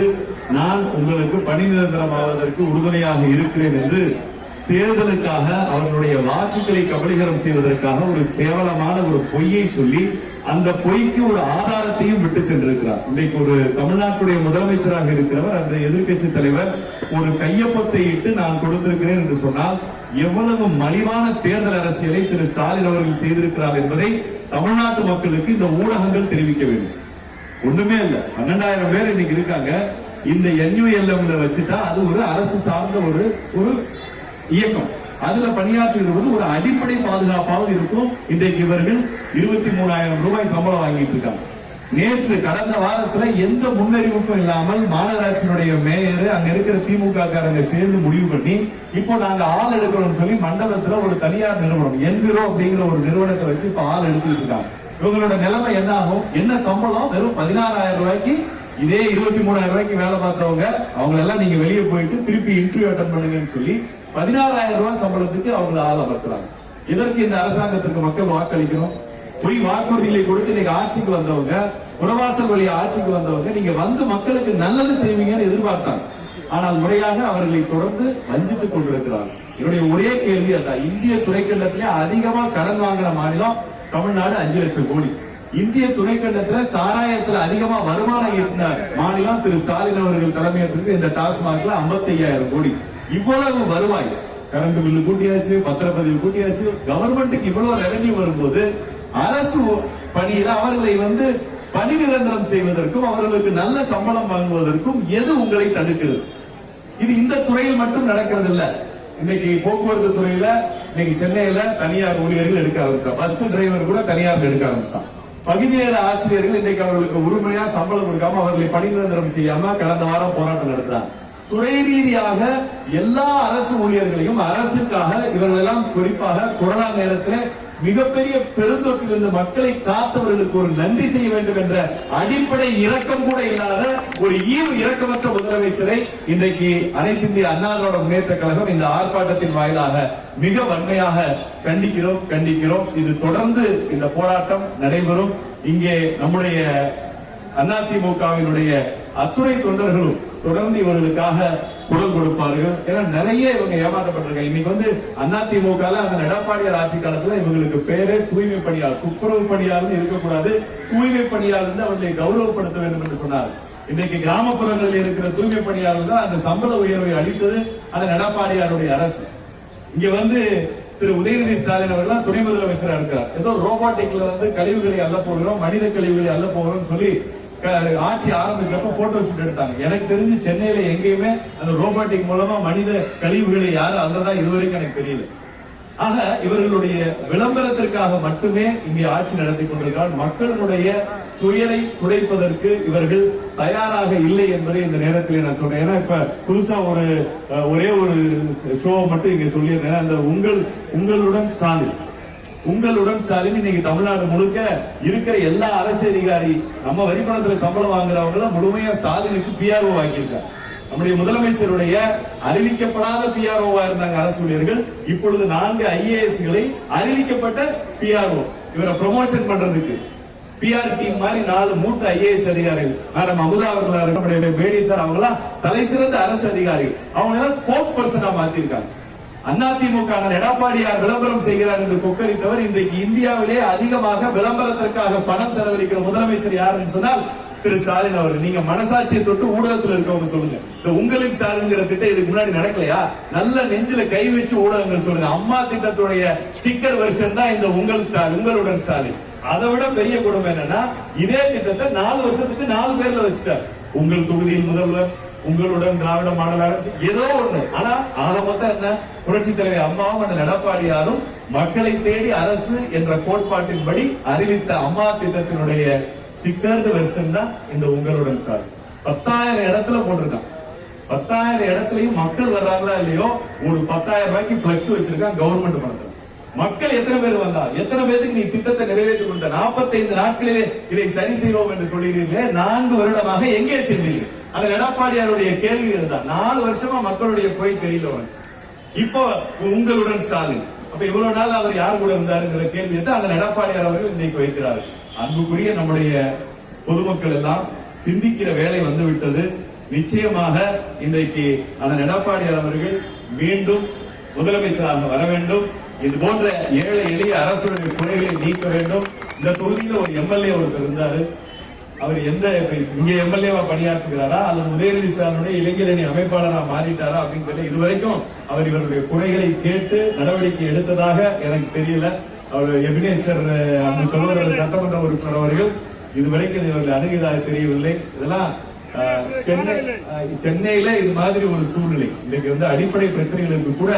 [SPEAKER 5] நான் உங்களுக்கு பணி நிரந்தரமாவதற்கு உறுதுணையாக இருக்கிறேன் என்று தேர்தலுக்காக அவர்களுடைய வாக்குகளை கபலீகரம் செய்வதற்காக ஒரு கேவலமான ஒரு பொய்யை சொல்லி அந்த பொய்க்கு ஒரு ஆதாரத்தையும் விட்டு சென்றிருக்கிறார். இன்றைக்கு ஒரு தமிழ்நாட்டுடைய முதலமைச்சராக இருக்கிறவர் அந்த எதிர்க்கட்சி தலைவர் ஒரு கையொப்பத்தை இட்டு நான் கொடுத்திருக்கிறேன் என்று சொன்னால் எவ்வளவு மலிவான தேர்தல் அரசியலை திரு ஸ்டாலின் அவர்கள் செய்திருக்கிறார் என்பதை தமிழ்நாட்டு மக்களுக்கு இந்த ஊடகங்கள் தெரிவிக்க வேண்டும். ஒண்ணுமே இல்ல, 12,000 பேர் இன்னைக்கு இருக்காங்க. இந்த NULM வச்சுட்டா அது ஒரு அரசு சார்ந்த ஒரு இயக்கம். அதுல பணியாற்றுவது ஒரு அடிப்படை பாதுகாப்பாவது இருக்கும். இன்றைக்கு இவர்கள் 23,000 ரூபாய் சம்பளம் வாங்கிட்டு இருக்காங்க. நேற்று கடந்த வாரத்துல எந்த முன்னறிவிப்பும் இல்லாமல் மாநகராட்சியினுடைய மேயர் அங்க இருக்கிற திமுக காரங்க சேர்ந்து முடிவு பண்ணி இப்போ நாங்க ஆள் எடுக்கிறோம் சொல்லி மண்டலத்துல ஒரு தனியார் நிறுவனம் என்விரோ அப்படிங்கிற ஒரு நிறுவனத்தை வச்சு இப்ப ஆள் எடுத்துட்டு இருக்காங்க. இவங்களோட நிலைமை என்ன ஆகும்? என்ன சம்பளம்? வெறும் 16,000 ரூபாய்க்கு இதே 23,000 ரூபாய்க்கு வேலை பார்த்தவங்க அவங்க எல்லாம் நீங்க வெளியே போயிட்டு திருப்பி இன்டர்வியூ அட்டன் பண்ணுங்கன்னு சொல்லி 16,000 ரூபாய் சம்பளத்துக்கு அவங்க ஆள் அமர்த்துறாங்க. இதற்கு இந்த அரசாங்கத்திற்கு மக்கள் வாக்களிக்கணும். பொய் வாக்குறுதிகளை கொடுத்து இன்னைக்கு ஆட்சிக்கு வந்தவங்க, புறவாசல் வழி ஆட்சிக்கு வந்தவங்க நீங்க வந்து மக்களுக்கு நல்லது செய்வீங்கன்னு எதிர்பார்த்தாங்க. ஆனால் முறையாக அவர்களை தொடர்ந்து வஞ்சித்துக் கொண்டிருக்கிறார்கள். என்னுடைய ஒரே கேள்வி அதான், இந்திய துணைக்கண்டத்திலே அதிகமா கடன் வாங்குற மாநிலம் தமிழ்நாடு 5 லட்சம் கோடி. இந்திய துணைக்கண்டத்துல சாராயத்துல அதிகமா வருமானம் ஈட்டின மாநிலம் திரு ஸ்டாலின் அவர்கள் தலைமையேற்று இந்த டாஸ்மாக்ல 55,000 கோடி. இவ்வளவு வருவாய், கரண்ட் பில்லு கூட்டியாச்சு, பத்திரப்பதிவு கூட்டியாச்சு, கவர்மெண்ட்டுக்கு இவ்வளவு ரெவன்யூ வரும்போது அரசு பணியில அவர்களை பணி நிரந்தரம் செய்வதற்கும் அவர்களுக்கு நல்ல சம்பளம் வாங்குவதற்கும் எது உங்களை தடுக்கிறது? இது இந்த துறையில் மட்டும் நடக்கிறது இல்ல. இன்னைக்கு போக்குவரத்து துறையில இன்னைக்கு சென்னையில தனியார் ஊழியர்கள் எடுக்க ஆரம்பிச்சாங்க. பஸ் டிரைவர் கூட தனியார் எடுக்க ஆரம்பிச்சாங்க. பகுதி நேர ஆசிரியர்கள் இன்னைக்கு அவர்களுக்கு உரிமையா சம்பளம் கொடுக்காம அவர்களை பணி நிரந்தரம் செய்யாம கடந்த வாரம் போராட்டம் நடத்துறாங்க. துறை ரீதியாக எல்லா அரசு ஊழியர்களையும் அரசுக்காக இவர்கள் எல்லாம் குறிப்பாக கொரோனா நேரத்தில் மிகப்பெரிய பெருந்தொற்றிலிருந்து மக்களை காத்தவர்களுக்கு ஒரு நன்றி செய்ய வேண்டும் என்ற அடிப்படை இரக்கம் கூட இல்லாத ஒரு ஈவு இரக்கமற்ற முதலமைச்சரை இன்றைக்கு அனைத்து இந்திய அண்ணா திராவிட முன்னேற்ற கழகம் இந்த ஆர்ப்பாட்டத்தின் வாயிலாக மிக வன்மையாக கண்டிக்கிறோம். இது தொடர்ந்து இந்த போராட்டம் நடைபெறும். இங்கே நம்முடைய அதிமுகவினுடைய அத்துறை தொண்டர்களும் தொடர்ந்து இவர்களுக்காக குரல் கொடுப்பார்கள். ஏன்னா நிறைய இவங்க ஏமாற்றப்பட்டிருக்காங்க. இன்னைக்கு அதிமுக அந்த எடப்பாடியார் ஆட்சி காலத்துல இவங்களுக்கு பேரே தூய்மை பணியாளர், துப்புரவு பணியாளர் இருக்கக்கூடாது, தூய்மை பணியாளர் அவர்களை கௌரவப்படுத்த வேண்டும் என்று சொன்னார். இன்றைக்கு கிராமப்புறங்களில் இருக்கிற தூய்மை பணியாளர் தான் அந்த சம்பள உயர்வை அளித்தது அந்த எடப்பாடியாருடைய அரசு. இங்க திரு உதயநிதி ஸ்டாலின் அவர்கள் துணை முதலமைச்சராக இருக்கிறார். ஏதோ ரோபோட்டிக்ல கழிவுகளை அள்ள போகிறோம், மனித கழிவுகளை அள்ள போகிறோம் சொல்லி ஆட்சி ஆரம்பிச்சப்ப போட்டோ ஷூட் எடுத்தாங்க. எனக்கு தெரிஞ்சு சென்னையில எங்கேயுமே அந்த ரோபோட்டிக் மூலமா மனித கழிவுகளை யாரும் அங்கதான் இதுவரைக்கும் எனக்கு தெரியல. ஆக இவர்களுடைய விளம்பரத்திற்காக மட்டுமே இங்கே ஆட்சி நடத்தி கொண்டிருக்கிறார். மக்களுடைய துயரை துடைப்பதற்கு இவர்கள் தயாராக இல்லை என்பதை இந்த நேரத்தில் நான் சொல்றேன். ஏன்னா இப்ப புதுசா ஒரே ஒரு ஷோ மட்டும் இங்க சொல்லியிருந்தேன். அந்த உங்களுடன் ஸ்டாலின் இன்னைக்கு தமிழ்நாடு முழுக்க இருக்கிற எல்லா அரசு அதிகாரி நம்ம வரி பணத்துல சம்பளம் வாங்குறவங்க முழுமையா ஸ்டாலினுக்கு PRO வாங்கியிருக்காங்க. நம்முடைய முதலமைச்சருடைய அறிவிக்கப்படாத PRO-வா இருந்தாங்க அரசு ஊழியர்கள். இப்பொழுது 4 IAS-களை அறிவிக்கப்பட்ட PRO இவரை ப்ரமோஷன் பண்றதுக்கு PR டீம் மாதிரி 4 மூத்த IAS அதிகாரிகள், மேடம் அமுதா அவர்கள், பேடி சார், அவங்க தலை சிறந்த அரசு அதிகாரி, அவங்க ஸ்போர்ட்ஸ் பர்சனா மாத்திருக்காங்க. அதிமுக எடப்பாடியார் விளம்பரம் செய்கிறார் என்று கொக்கரித்தவர் இன்றைக்கு இந்தியாவிலே அதிகமாக விளம்பரத்திற்காக பணம் செலவழிக்கிற முதலமைச்சர் யாருன்னு சொன்னால் திரு ஸ்டாலின் அவர்கள். நீங்க மனசாட்சியை தொட்டு ஊடகத்தில் இருக்கவங்க சொல்லுங்க, இந்த உங்களுக்கு ஸ்டாலின்ங்கிற திட்டம் இதுக்கு முன்னாடி நடக்கலையா? நல்ல நெஞ்சில கை வச்சு ஊடகங்கள் சொல்லுங்க. அம்மா திட்டத்துடைய ஸ்டிக்கர் வெர்ஷன் தான் இந்த உங்களுடன் ஸ்டாலின். அதை விட பெரிய கொடுமை என்னன்னா இதே திட்டத்தை 4 வருஷத்துக்கு 4 பேர்ல வச்சுட்டார். உங்கள் தொகுதியில் முதல்வர், உங்களுடன் திராவிட மாடல் அரசு, ஏதோ ஒண்ணு. ஆனா ஆக மொத்தம் என்ன, புரட்சி தலைவர் அம்மாவும் அந்த எடப்பாடியாரும் மக்களை தேடி அரசு என்ற கோட்பாட்டின்படி அறிவித்த அம்மா திட்டத்தினுடைய ஸ்டிக்கர்டு வெர்ஷன் தான் இந்த உங்களுடன் சார். 10,000 இடத்துல போட்டிருக்கான். 10,000 இடத்துலயும் மக்கள் வர்றாங்களா இல்லையோ ஒரு 10,000 ரூபாய்க்கு பிளக்ஸ் வச்சிருக்கான் கவர்மெண்ட் பணத்துல. மக்கள் எத்தனை பேர் வந்தா, எத்தனை பேருக்கு நீ திட்டத்தை நிறைவேற்றி கொடுத்த? 45 நாட்களிலே இதை சரி செய்வோம் என்று சொல்லிடுறீங்களே, 4 வருடமாக எங்கே சென்றீங்க? அந்த எடப்பாடியாருடைய கேள்வி இருந்தா 4 வருஷமா மக்களுடைய போய் தெரியல. இப்போ உங்களுடன் ஸ்டாலின், அப்ப இவ்வளவு நாள் அவர் யார் கூட இருந்தாருங்கிற கேள்வி அந்த எடப்பாடியார் அவர்கள் இன்னைக்கு வைக்கிறார்கள். அன்புக்குரிய நம்முடைய பொதுமக்கள் எல்லாம் சிந்திக்கிற வேலை வந்துவிட்டது. நிச்சயமாக இன்றைக்கு அண்ணன் எடப்பாடியார் அவர்கள் மீண்டும் முதலமைச்சராக வர வேண்டும். இது போன்ற ஏழை எளிய அரசுடைய குறைகளை நீக்க வேண்டும். இந்த தொகுதியில ஒரு எம்எல்ஏ ஒருத்தர் இருந்தாரு. அவர் இங்க எம்எல்ஏவா பணியாற்றுகிறாரா அல்லது உதயநிதி ஸ்டாலினுடைய இளைஞரணி அமைப்பாளரா மாறிட்டாரா அப்படின்னு தெரியல. இதுவரைக்கும் அவர் இவருடைய குறைகளை கேட்டு நடவடிக்கை எடுத்ததாக எனக்கு தெரியல. அவர் எபினேசர் அந்த சொல்லுற சட்டமன்ற உறுப்பினர் அவர்கள் இதுவரைக்கும் இவர்கள் அணுகியதாக தெரியவில்லை. இதெல்லாம் சென்னையில இது மாதிரி ஒரு சூழ்நிலை. இன்னைக்கு அடிப்படை பிரச்சனைகளுக்கு கூட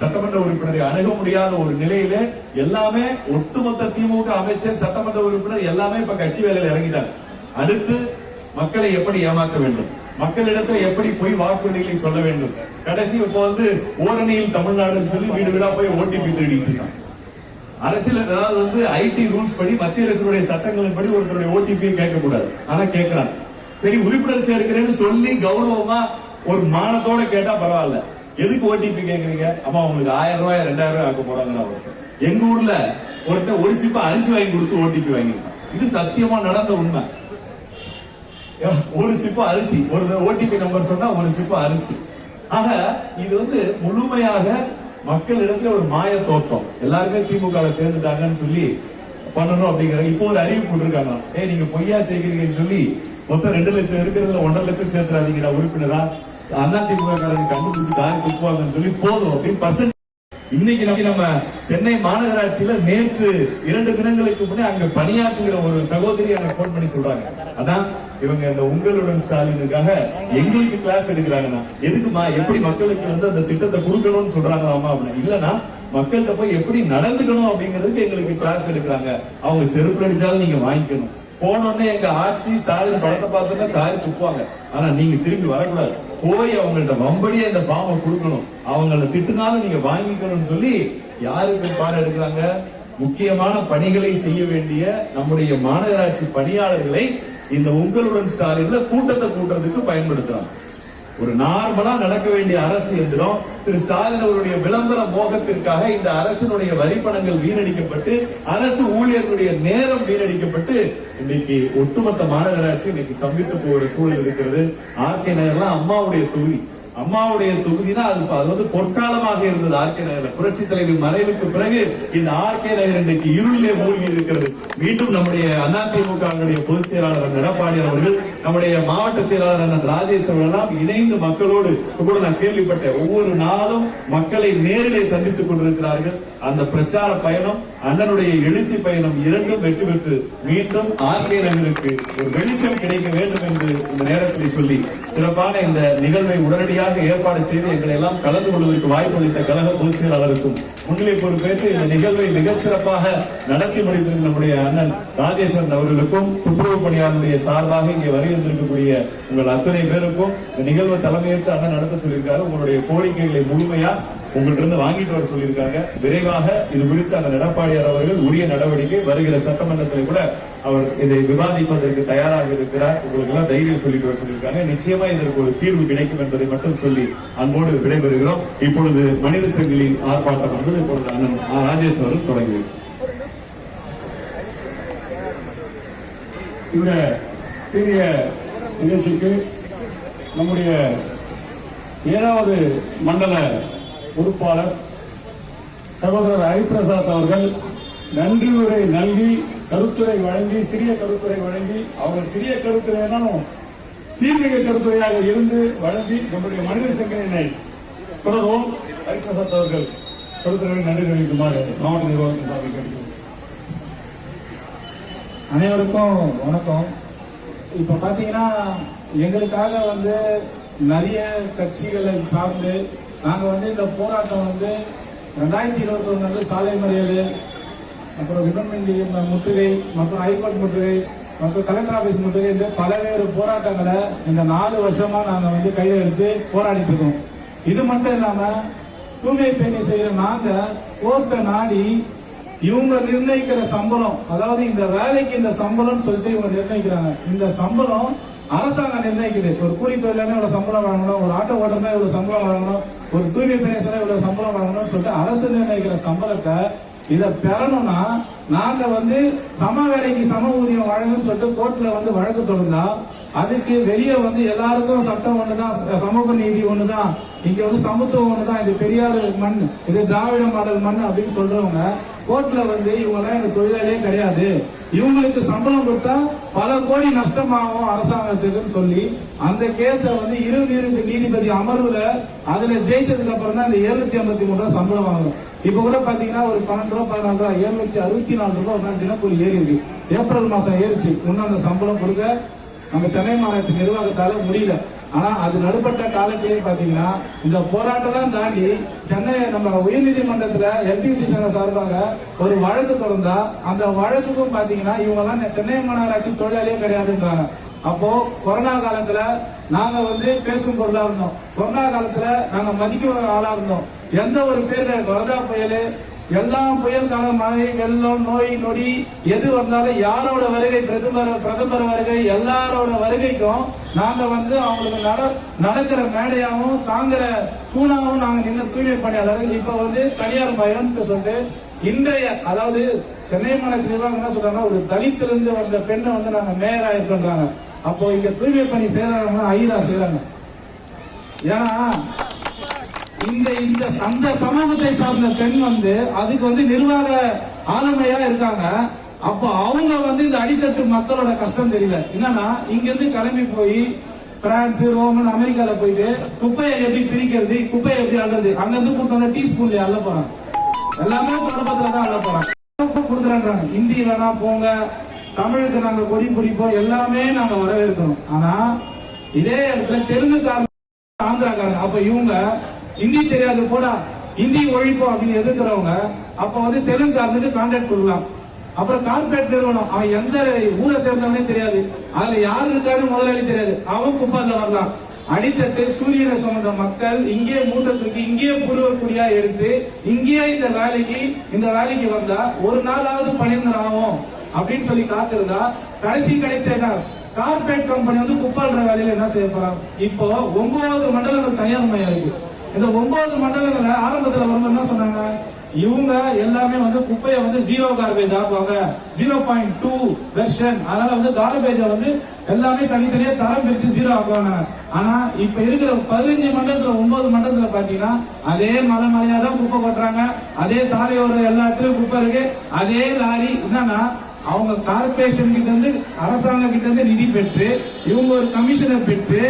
[SPEAKER 5] சட்டமன்ற உறுப்பினரை அணுக முடியாத ஒரு நிலையில எல்லாமே ஒட்டுமொத்த திமுக அமைச்சர் சட்டமன்ற உறுப்பினர் எல்லாமே இப்ப கட்சி வேலையில் இறங்கிட்டாங்க. அடுத்து மக்களை எப்படி ஏமாற்ற வேண்டும், மக்களிடத்தில் எப்படி போய் வாக்குறுதிகளை சொல்ல வேண்டும். கடைசி இப்ப ஓரணியில் தமிழ்நாடுன்னு சொல்லி வீடு வீடா போய் ஓடிபி தேடிட்டு இருக்காங்க. அரசியல் அதாவது ஐடி ரூல்ஸ் படி மத்திய அரசுடைய சட்டங்களின் படி ஒருத்தருடைய ஓடிபியை கேட்கக்கூடாது. ஆனா கேட்கிறாங்க. சரி உறுப்பினர் சேர்க்கிறேன்னு சொல்லி கௌரவமா ஒரு மானத்தோட கேட்டா பரவாயில்ல. எதுக்கு ஓடிபி கேக்குறீங்க? அம்மா உங்களுக்கு 1000 ரூபாய் 2000 ரூபாய் ஆக்க போறாங்க. எங்க ஊர்ல ஒருத்தர் ஒரு சிப்ப அரிசி வாங்கி கொடுத்து ஓடிபி வாங்கிருக்கான். இது சத்தியமா நடந்த உண்மை. ஒரு சிப்ப அரிசி, ஒரு ஓடிபி நம்பர் சொன்னா ஒரு சிப்ப அரிசி. ஆக இது முழுமையாக மக்களிடத்துல ஒரு மாய தோற்றம். எல்லாருமே திமுக சேர்ந்துட்டாங்கன்னு சொல்லி பண்ணணும் அப்படிங்கிற இப்போ ஒரு அறிவு போட்டிருக்காங்க. நீங்க பொய்யா செய்கிறீங்கன்னு சொல்லி மொத்தம் 2 லட்சம் இருக்கிறதுல 1.5 லட்சம் சேர்த்துறாதீங்கடா உறுப்பினரா, அதிமுக கண்டுபிடிச்சு காரி துப்புவாங்கன்னு சொல்லி போதும் அப்படின்னு. இன்னைக்கு நம்ம சென்னை மாநகராட்சியில நேற்று 2 தினங்களுக்கு முன்னே அங்க பணியாற்றுகிற ஒரு சகோதரி எனக்கு போன் பண்ணி சொல்றாங்க, அதான் இவங்க இந்த உங்களுடன் ஸ்டாலினுக்காக எங்களுக்கு கிளாஸ் எடுக்கிறாங்கன்னா எதுக்குமா, எப்படி மக்களுக்கு அந்த திட்டத்தை கொடுக்கணும்னு சொல்றாங்களாமா அப்படின்னு. இல்லன்னா மக்கள்கிட்ட போய் எப்படி நடந்துக்கணும் அப்படிங்கிறதுக்கு எங்களுக்கு கிளாஸ் எடுக்கிறாங்க. அவங்க செருப்பு அடிச்சாலும் நீங்க வாங்கிக்கணும். போனோடனே எங்க ஆட்சி ஸ்டாலின் படத்தை பார்த்தோன்னா காரி துப்புவாங்க. ஆனா நீங்க திரும்பி வரக்கூடாது, போய் அவங்கள்ட்ட வம்படியா இந்த ஃபார்மை கொடுக்கணும், அவங்கள திட்டுனாலும் நீங்க வாங்கிக்கணும்னு சொல்லி யாருக்கு பாடம் எடுக்கிறாங்க? முக்கியமான பணிகளை செய்ய வேண்டிய நம்முடைய மாநகராட்சி பணியாளர்களை இந்த உங்களுடன் ஸ்டாலின்ல கூட்டத்தை கூட்டுறதுக்கு பயன்படுத்துறாங்க. ஒரு நார்மலா நடக்க வேண்டிய அரசு எந்திரம் திரு ஸ்டாலின் அவருடைய விளம்பர மோகத்திற்காக இந்த அரசினுடைய வரிப்பணங்கள் வீணடிக்கப்பட்டு அரசு ஊழியர்களுடைய நேரம் வீணடிக்கப்பட்டு இன்னைக்கு ஒட்டுமொத்த மாநகராட்சி இன்னைக்கு ஸ்தம்பித்து போகிற சூழல் இருக்கிறது. ஆர்கே நகர்லாம் அம்மாவுடைய தொகுதினா அது பொற்காலமாக இருந்தது. ஆர்கே நகர்ல புரட்சி தலைவி மறைவுக்கு பிறகு இந்த ஆர்கே நகர் இன்றைக்கு இருளிலே மூழ்கி இருக்கிறது. மீண்டும் நம்முடைய அதிமுக பொதுச் செயலாளர் எடப்பாடியார் அவர்கள், நம்முடைய மாவட்ட செயலாளர் ராஜேஷ் அவர்கள் எல்லாம் இணைந்து மக்களோடு கூட நான் கேள்விப்பட்டேன், ஒவ்வொரு நாளும் மக்களை நேரிலே சந்தித்துக் கொண்டிருக்கிறார்கள். அந்த பிரச்சார பயணம், அண்ணனுடைய எழுச்சி பயணம் இரண்டும் வெற்றி பெற்று மீண்டும் ஆர்கே நகருக்கு ஒரு வெளிச்சம் கிடைக்க வேண்டும் என்று இந்த நேரத்தில் சொல்லி சிறப்பான இந்த நிகழ்வை உடனடியாக ஏற்பாடு செய்து எங்களை எல்லாம் கலந்து கொள்வதற்கு வாய்ப்பு அளித்த கழக பொதுச் செயலாளருக்கும் முன்னிலை பொறுப்பேற்று இந்த நிகழ்வை மிகச் சிறப்பாக நடத்தி முடித்திருக்கும் நம்முடைய அண்ணன் ராஜேஸ்வரன் அவர்களுக்கும் துப்புரவு பணியாளருடைய சார்பாக இங்கே வருகின்றிருக்கக்கூடிய உங்கள் அத்தனை பேருக்கும் இந்த நிகழ்வு தலைமையேற்று அண்ணன் நடத்த சொல்லியிருக்காரு. உங்களுடைய கோரிக்கைகளை முழுமையா உங்கள்கிட்ட வாங்கிட்டு வர சொல்லியிருக்காங்க. விரைவாக இது குறித்து அந்த எடப்பாடியார் அவர்கள் உரிய நடவடிக்கை வருகிற சட்டமன்றத்தில் கூட அவர் இதை விவாதிப்பதற்கு தயாராக இருக்கிறார். உங்களுக்கு எல்லாம் தைரியம் சொல்லிட்டு வர சொல்லியிருக்காங்க. நிச்சயமா இதற்கு ஒரு தீர்வு கிடைக்கும் என்பதை மட்டும் சொல்லி அன்போடு விடைபெறுகிறோம். இப்பொழுது மனித சங்கிலி ஆர்ப்பாட்டம் என்பது இப்பொழுது அண்ணன் ராஜேஷ் அவர்கள் தொடங்குகிறார்.
[SPEAKER 1] இந்த சிறிய நிகழ்ச்சிக்கு நம்முடைய 7வது மண்டல பொறுப்பாளர் சகோதரர் ஹரிபிரசாத் அவர்கள் நன்றி உரை நல்கி கருத்துரை வழங்கி, சிறிய கருத்துரை வழங்கி, அவர்கள் சிறிய கருத்துரையானாலும் சீர்மிக கருத்துரையாக இருந்து வழங்கி நம்முடைய மனித சங்கத்தினை தொடர்வோம். ஹரிபிரசாத் அவர்கள் கருத்துரை நன்றி தெரிவிக்குமாறு மாவட்ட நிர்வாகத்தின் சார்பில் கேட்கிறோம்.
[SPEAKER 6] அனைவருக்கும் வணக்கம். இப்ப பாத்தீங்கன்னா எங்களுக்காக நிறைய கட்சிகளை சார்ந்து நாங்க இந்த போராட்டம் 2021 சாலை மறியல், அப்புறம் விமன்மெண்டி முற்றுகை, மற்றும் ஹைகோர்ட் முற்றுகை, மற்றும் கலெக்டர் ஆபீஸ் முற்றுகை, பல்வேறு போராட்டங்களை இந்த 4 வருஷமா நாங்க கையில எடுத்து போராடிட்டு இருக்கோம். இது மட்டும் இல்லாம தூய்மை பணி செய்யற நாங்க கோர்ட்டை நாடி இவங்க நிர்ணயிக்கிற சம்பளம், அதாவது இந்த வேலைக்கு இந்த சம்பளம் சொல்லிட்டு இவங்க நிர்ணயிக்கிறாங்க. இந்த சம்பளம் அரசாங்கம் நிர்ணயிக்குது. ஒரு கூலி தொழிலாளர் இவ்வளவு சம்பளம் வாங்கணும், ஒரு ஆட்டோ ஓட்டர்னா இவ்வளவு சம்பளம் வாங்கணும், ஒரு தூய்மை பணியாளர் இவ்வளவு சம்பளம் வாங்கணும்னு சொல்லிட்டு அரசு நிர்ணயிக்கிற சம்பளத்தை இதை பெறணும்னா நாங்க சம வேலைக்கு சம ஊதியம் வழங்கணும்னு சொல்லிட்டு கோர்ட்ல வழக்கு தொடர்ந்தா அதுக்கு வெளியே வந்து எல்லாருக்கும் சட்டம் ஒண்ணுதான், சமூக நீதி ஒண்ணுதான், இங்க வந்து சமத்துவம் ஒண்ணுதான், இது பெரியார் மண், இது திராவிட மாடல் மண் அப்படின்னு சொல்றவங்க கோர்ட்ல வந்து இவங்க எல்லாம் எங்க தொழிலாளியே கிடையாது, இவங்களுக்கு சம்பளம் கொடுத்தா பல கோடி நஷ்டமாகும் அரசாங்கத்துக்குன்னு சொல்லி அந்த கேஸ வந்து 20 நீதிபதி அமர்வுல அதுல ஜெயிச்சதுக்கு அப்புறம் தான் இந்த 753 ரூபாய் சம்பளம் வாங்கணும். இப்ப கூட பாத்தீங்கன்னா ஒரு 12 ரூபாய் 14 ரூபாய் 764 ரூபாய் ஒரு நாள் தினக்கூலி ஏறி இருக்கு. ஏப்ரல் மாசம் ஏறிச்சு. இன்னும் அந்த சம்பளம் கொடுக்க நம்ம சென்னை மாநகராட்சி நிர்வாகத்தால முடியல. ஆனா அது நடுப்பட்ட காலத்திலே பாத்தீங்கன்னா இந்த போராட்டம் தாண்டி சென்னை நம்ம உயர்நீதிமன்றத்துல எல்டிசி சங்க சார்பாக ஒரு வழக்கு தொடர்ந்தா அந்த வழக்குக்கும் பாத்தீங்கன்னா இவங்க எல்லாம் சென்னை மாநகராட்சி தொழிலாளியே கிடையாதுன்றாங்க. அப்போ கொரோனா காலத்துல நாங்க வந்து பேசும் பொருளா இருந்தோம், கொரோனா காலத்துல நாங்க மதிக்கும் ஆளா இருந்தோம். எந்த ஒரு பேர் வரதா புயல், எல்லா புயல் கால மழை வெள்ளம் நோய் நொடி எது வந்தாலும் யாரோட வருகை, பிரதமர் வருகை, எல்லாரோட வருகைக்கும் நாங்க வந்து அவங்களுக்கு நடக்கிற மேடையாவும் தாங்குற தூணாவும் நாங்க நின்று தூய்மை பணியாளர்கள். இப்ப வந்து தனியார் மயம் சொல்லிட்டு இன்றைய அதாவது சென்னை மாநகராட்சி நிர்வாகம் என்ன சொல்றாங்கன்னா ஒரு தலித்திலிருந்து வந்த பெண்ணை வந்து நாங்க மேயரா இருக்கின்றாங்க. அப்போ இங்க தூய்மை பணி செய்யறாங்கன்னா ஐரா செய்யறாங்க. ஏன்னா இந்த அந்த சமூகத்தை சார்ந்த பெண் வந்து அதுக்கு வந்து நிர்வாக ஆளுமையா இருக்காங்க. அப்போ அவங்க வந்து இந்த அடித்தட்டு மக்களோட கஷ்டம் தெரியல. என்னன்னா இங்க இருந்து கிளம்பி போய் பிரான்ஸ், ரோமன், அமெரிக்கால போயிட்டு குப்பையை எப்படி பிரிக்கிறது, குப்பையை எப்படி அள்ளுறது, அங்க இருந்து கூட்டு வந்து டீ ஸ்பூன்ல அள்ள போறாங்க. எல்லாமே குழப்பத்துல தான் அள்ள போறாங்க. கொடுக்குறாங்க ஹிந்தி வேணா போங்க, தமிழுக்கு நாங்க கொடி பிடிப்போம், எல்லாமே நாங்க வரவேற்கிறோம். ஆனா இதே இடத்துல தெலுங்குக்காரங்க, ஆந்திராக்காரங்க, அப்ப இவங்க ஹிந்தி தெரியாது போடா ஹிந்தி ஒழிப்போம் அப்படின்னு எதிர்க்கிறவங்க அப்ப வந்து தெலுங்குக்காரனுக்கு கான்ட்ராக்ட் கொடுக்கலாம். அப்புறம் கார்பரேட் நிறுவனம், அவன் எந்த ஊரை சேர்ந்தவனே தெரியாது, அதுல யாரு இருக்காரு முதலாளி தெரியாது, அவன் குப்பால வரலாம். அடித்தட்டு சூரியனை சுமந்த மக்கள் இங்கே மூட்டத்துக்கு இங்கே புருவக்கூடியா எடுத்து இங்கேயே இந்த வேலைக்கு வந்தா ஒரு நாளாவது பணிந்தர் ஆகும் அப்படின்னு சொல்லி காத்திருந்தா கடைசியா கார்பரேட் கம்பெனி வந்து குப்பாடுற வேலையில என்ன செய்ய போறாங்க. இப்போ 9 மண்டலங்கள் தனியார் மையம் இருக்கு. இந்த 9 மண்டலங்களை ஆரம்பத்துல வரும்போது என்ன சொன்னாங்க, இவங்க எல்லாமே வந்து குப்பையை வந்து 0 கார்பேஜ் ஆக்குவாங்க, 0.2 வெர்ஷன், அதனால வந்து கார்பேஜ வந்து எல்லாமே தனித்தனியா தரம் பிரிச்சு 0 ஆக்குவாங்க. ஆனா இப்ப இருக்கிற 15 மண்டலத்துல 9 மண்டலத்துல பாத்தீங்கன்னா அதே மலையா தான் குப்பை கொட்டுறாங்க, அதே சாலையோர எல்லா இடத்துலயும் குப்பை இருக்கு, அதே லாரி. என்னன்னா அவங்க கார்பரேஷன் கிட்ட இருந்து அரசாங்க கிட்ட இருந்து நிதி பெற்று இவங்க ஒரு கமிஷனை பெற்று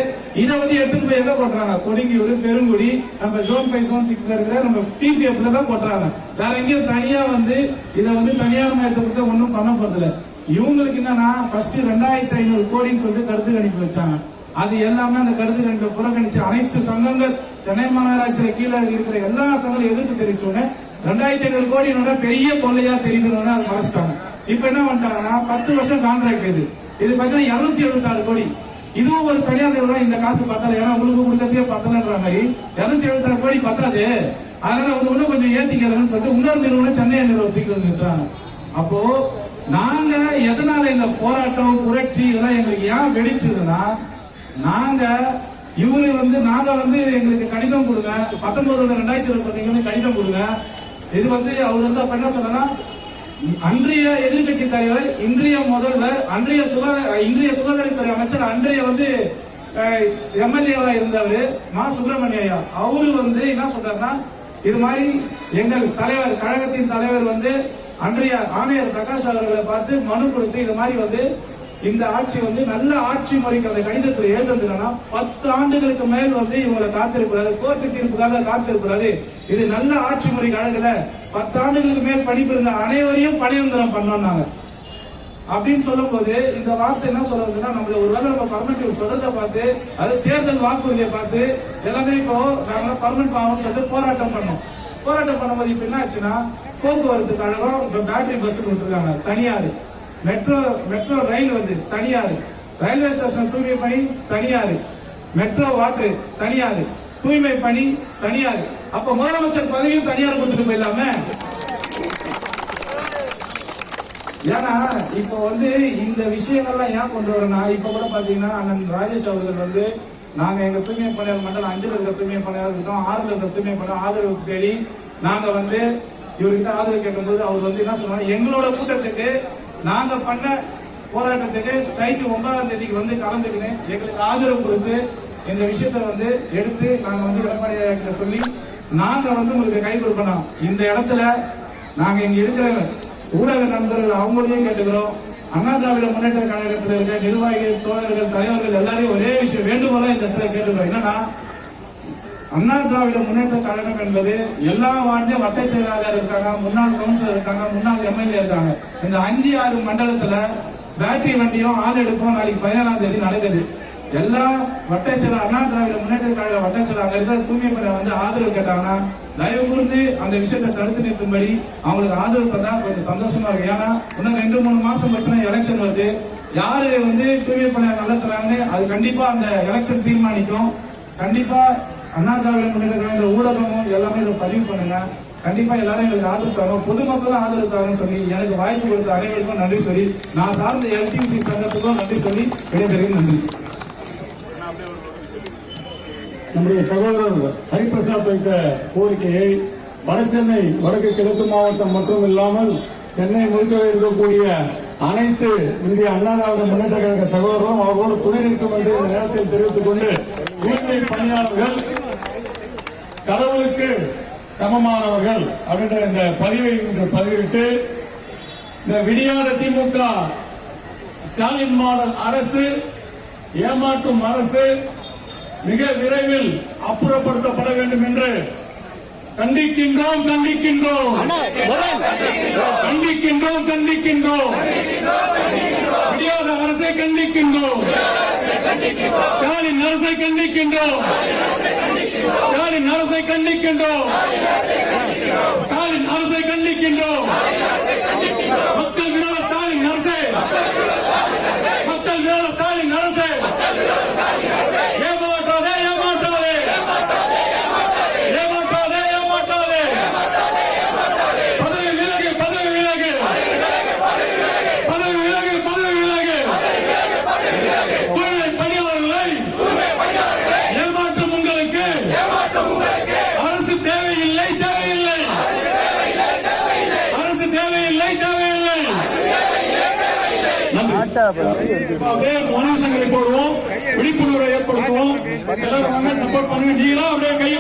[SPEAKER 6] இதை வந்து எடுத்துட்டு போய் எங்க போட்டுறாங்க, கொடுங்கியூர், பெருங்குடி, நம்ம ஜோன் 5 ஜோன் 6 இருக்கிற நம்ம டிபிஎஃப்ல தான் போட்டுறாங்க. வேற எங்கேயும் தனியா வந்து இதை வந்து தனியார் மையத்தை கொடுத்து ஒன்னும் பண்ண போறதில்ல. இவங்களுக்கு என்னன்னா ஃபர்ஸ்ட் 2500 கோடின்னு சொல்லிட்டு கருத்து கணிப்பு வச்சாங்க. அது எல்லாமே அந்த கருத்து கணிப்பை புறக்கணிச்சு அனைத்து சங்கங்கள் சென்னை மாநகராட்சியில கீழே இருக்கிற எல்லா சங்கங்களும் எதிர்ப்பு தெரிவிச்சோன்னு 2500 கோடியோட பெரிய கொள்ளையா தெரியுதுன்னு அதை மறைச்சிட்டாங்க. இப்ப என்ன பண்ணிட்டாங்கன்னா 10 வருஷம் கான்ட்ராக்ட் இது பார்த்தா 276 கோடி. இதுவும் ஒரு தனியார் நிறுவனம் இந்த காசு பத்தாது, ஏன்னா உங்களுக்கு கொடுக்கறதே பத்தலன்ற மாதிரி 276 கோடி பத்தாது, அதனால அவங்க இன்னும் கொஞ்சம் ஏத்திக்கிறதுன்னு சொல்லிட்டு இன்னொரு நிறுவனம் சென்னை நிறுவனத்துக்கு வந்து நிறுத்துறாங்க. அப்போ நாங்க எதனால இந்த போராட்டம் புரட்சி இதெல்லாம் எங்களுக்கு ஏன் வெடிச்சதுன்னா, நாங்க எங்களுக்கு கடிதம் கொடுங்க, 19/2021 கடிதம் கொடுங்க. இது வந்து அவர் வந்து அப்ப என்ன சொன்னா, அன்றைய எதிர்கட்சி தலைவர், இன்றைய முதல்வர், இன்றைய சுகாதாரத்துறை அமைச்சர், அன்றைய வந்து எம்எல்ஏவா இருந்தவர் மா சுப்பிரமணியா, அவரு வந்து என்ன சொல்றாருன்னா, இது மாதிரி எங்கள் தலைவர், கழகத்தின் தலைவர் வந்து அன்றைய ஆணையர் பிரகாஷ் அவர்களை பார்த்து மனு கொடுத்து இது மாதிரி வந்து இந்த ஆட்சி வந்து நல்ல ஆட்சி முறைக்கு அந்த கடிதத்தில் எழுதுனா 10 ஆண்டுகளுக்கு மேல் வந்து இவங்களை காத்திருக்கூடாது, கோர்ட்டு தீர்ப்புக்காக காத்திருக்கூடாது, இது நல்ல ஆட்சி முறை கழகல 10 ஆண்டுகளுக்கு மேல் படிப்பு அனைவரையும் பணிநிரந்தரம் பண்ணோம்னாங்க. அப்படின்னு சொல்லும் போது இந்த வார்த்தை என்ன சொல்றதுன்னா, நம்மள ஒருவேளை நம்ம பர்மனன்ட் சொல்றதை பார்த்து, அது தேர்தல் வாக்குறுதியை பார்த்து எல்லாமே இப்போ நாங்க பர்மனன்ட் ஆகும் சொல்லிட்டு போராட்டம் பண்ணோம். போராட்டம் பண்ணும்போது இப்ப என்ன ஆச்சுன்னா, போக்குவரத்து கழகம் இப்ப பேட்டரி பஸ் கொடுத்துருக்காங்க தனியாரு, மெட்ரோ ரயில் வந்து தனியாரு, ரயில்வே ஸ்டேஷன் தூய்மை பணி தனியாரு, மெட்ரோ வாட்டர் தனியாரு, தூய்மை பணி தனியாரு. அப்ப முதலமைச்சர் பதவியும் தனியார் கொடுத்துட்டு போயிடலாமே. ஏன்னா இப்ப வந்து இந்த விஷயங்கள்லாம் ஏன் கொண்டு வரனா, இப்ப கூட பாத்தீங்கன்னா அண்ணன் ராஜேஷ் அவர்கள் வந்து நாங்க எங்க தூய்மை பணியாளர் மண்டலம் 5ல இருக்கிற தூய்மை பணியாளர் இருக்கோம், 6ல இருக்கிற தூய்மை பணியாளர் ஆதரவு தேடி நாங்க வந்து இவர்கிட்ட ஆதரவு கேட்கும் போது அவர் வந்து என்ன சொன்னாங்க, எங்களோட கூட்டத்துக்கு நாங்க பண்ண போராட்டத்துக்கு ஸ்ட்ரைக்கு 9ஆம் தேதிக்கு வந்து கலந்துக்கினேன். எங்களுக்கு ஆதரவு கொடுத்து இந்த விஷயத்த வந்து எடுத்து நாங்க வந்து எடப்பாடி கிட்ட சொல்லி நாங்க வந்து உங்களுக்கு கை கொடுக்கணும். இந்த இடத்துல நாங்க இங்க இருக்கிற ஊடக நண்பர்கள் அவங்களையும் கேட்டுக்கிறோம். அண்ணா திராவிட முன்னேற்ற கழகத்தில் இருக்க நிர்வாகிகள், தோழர்கள், தலைவர்கள் எல்லாரையும் ஒரே விஷயம் வேண்டுகோளா இந்த இடத்துல கேட்டுக்கிறோம். என்னன்னா, அண்ணா திராவிட முன்னேற்ற கழகம் என்பது எல்லா வார்டிலும் வட்ட செயலாளர் இருக்காங்க, முன்னாள் கவுன்சிலர் இருக்காங்க, முன்னாள் எம்எல்ஏ இருக்காங்க. இந்த 5-6 மண்டலத்துல பேட்டரி வண்டியும் ஆள் எடுப்போம் நாளைக்கு 17ஆம் தேதி நடக்குது. எல்லா வட்டச்செயலர் அண்ணா திராவிட முன்னேற்ற கழக வட்டச்செயலர் அங்க இருக்கிற தூய்மை பணியை வந்து ஆதரவு கேட்டாங்கன்னா தயவு கூர்ந்து அந்த விஷயத்தை தடுத்து நிறுத்தும்படி அவங்களுக்கு ஆதரவு தந்தா கொஞ்சம் சந்தோஷமா இருக்கு. ஏன்னா இன்னும் 2-3 மாசம் வச்சுனா எலெக்ஷன் வருது. யாரு வந்து தூய்மை பணியை நடத்துறாங்கன்னு அது கண்டிப்பா அந்த எலெக்ஷன் தீர்மானிக்கும். கண்டிப்பா அண்ணா திராவிட முன்னேற்ற கழக ஊடகமும் எல்லாமே இதை பதிவு பண்ணுங்க. கண்டிப்பா எல்லாரும் எங்களுக்கு ஆதரவு தரும், பொதுமக்களும் ஆதரவு தரும் சொல்லி எனக்கு வாய்ப்பு கொடுத்த அனைவருக்கும் நன்றி சொல்லி நான் சார்ந்த எல்டிசி சங்கத்துக்கும் நன்றி சொல்லி விடைபெறுகிறேன். நன்றி.
[SPEAKER 1] நம்முடைய சகோதரர் ஹரிபிரசாத் வைத்த கோரிக்கையை வடசென்னை வடக்கு கிழக்கு மாவட்டம் மட்டும் இல்லாமல் சென்னை முழுக்க இருக்கக்கூடிய அனைத்து இந்திய அண்ணா திராவிட முன்னேற்ற கழக சகோதரரும் அவர்களோடு துணை நிற்கும் என்று இந்த நேரத்தில் தெரிவித்துக் கொண்டு தூய்மை பணியாளர்கள் கடவுளுக்கு சமமானவர்கள் அப்படின்ற இந்த பதிவை இன்று பதிவிட்டு இந்த விடியாத திமுக ஸ்டாலின் மாடல் அரசு, ஏமாற்றும் அரசு மிக விரைவில் அப்புறப்படுத்தப்பட வேண்டும் என்று கண்டிக்கின்றோம். விடியாத அரசை கண்டிக்கின்றோம். ஸ்டாலின் அரசை கண்டிக்கின்றோம். ஸ்டாலின் அரசை கண்டிக்கின்றோம். ஸ்டாலின் அரசை கண்டிக்கின்றோம். மக்கள் விரோத ஸ்டாலின் அரசே, மக்கள் விரோத ஸ்டாலின் அரசே, ஏமாற்றாதே, ஏமாற்றாதே, ஏமாற்றாதே, ஏமாற்றாதே, பதவி விலகு, பதவி விலகு, பதவி விலகு, பதவி விலகு, தூய்மை பணியாளர்களை ஏமாற்றும் உங்களுக்கு அரசு தேவையில்லை, தேவையில்லை, அரசு தேவையில்லை, தேவையில்லை. மனித சங்கத்தை போடுவோம், விழிப்புணர்வை ஏற்படுத்துவோம், எல்லாரும் சப்போர்ட் பண்ணுங்க. நீங்களும் அப்படியே கையை